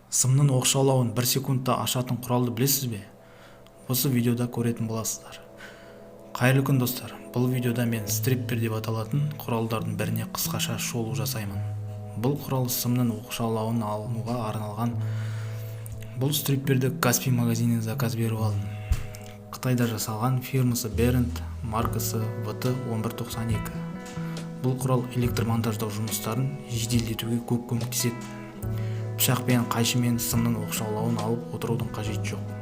Сымның оқшаулауын 1 секундта ашатын құралды білесіз бе? Осы видеода көретін боласыздар. Қайырлы күн достар. Бұл видеода мен стриппер деп аталатын құралдардың біріне қысқаша шолу жасаймын. Бұл құрал сымның оқшаулауын алуға арналған. Бұл стрипперді Каспий магазинінен заказ беріп алдым. Қытайда жасалған, фирмасы Берент, маркасы VT1192. Бұл құрал электромонтаждау жұмыстарын жеделдетуге көп көмектеседі. Пышақпен, қайшымен сымның оқшаулауын алып отырудың қажеті жоқ.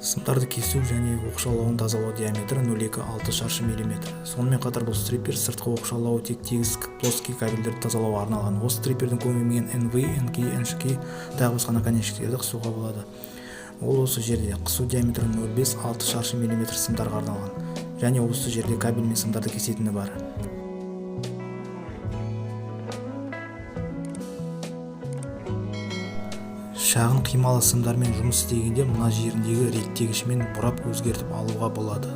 Сымдарды кесу және оқшаулауын тазалау диаметрі 0,2-6 шаршы миллиметр. Сонымен қатар бұл стриппер сыртқы оқшаулауы тек тегіс плоский кабельдерді тазалауға арналған. Осы стриппердің көмегімен NV, NK, NШK тағы басқа наконечниктерді қысуға болады. Ол осы жерде қысу диаметрі 0,5-6 шаршы миллиметр сымдарға арналған. Және осы жерде кабель мен сымдарды кесетіні бар. Шағын қималы сымдармен жұмыс істегенде мына жеріндегі реттегішмен бұрап өзгертіп алуға болады.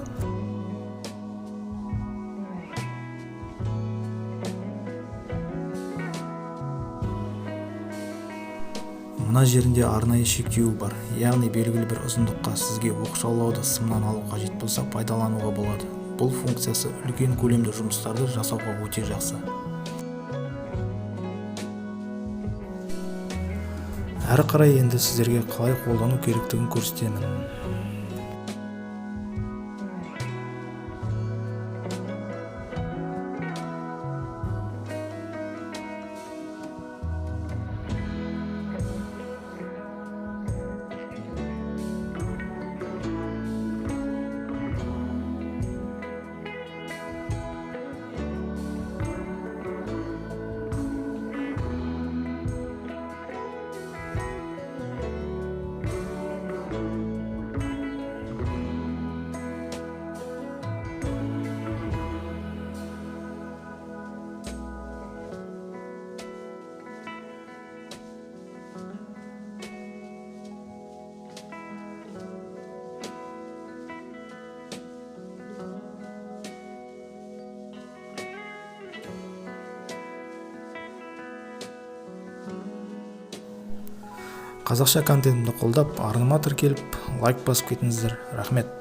Мына жерінде арнайы шектеуі бар, яғни белгілі бір ұзындыққа сізге оқшаулауды сымнан алу қажет болса пайдалануға болады. Бұл функциясы үлкен көлемді жұмыстарды жасауға өте жақсы. Әрі қарай енді сіздерге қалай қолдану керектігін көрсетемін. Қазақша контентімді қолдап, арныма тіркеліп, лайк басып кетіңіздер. Рахмет.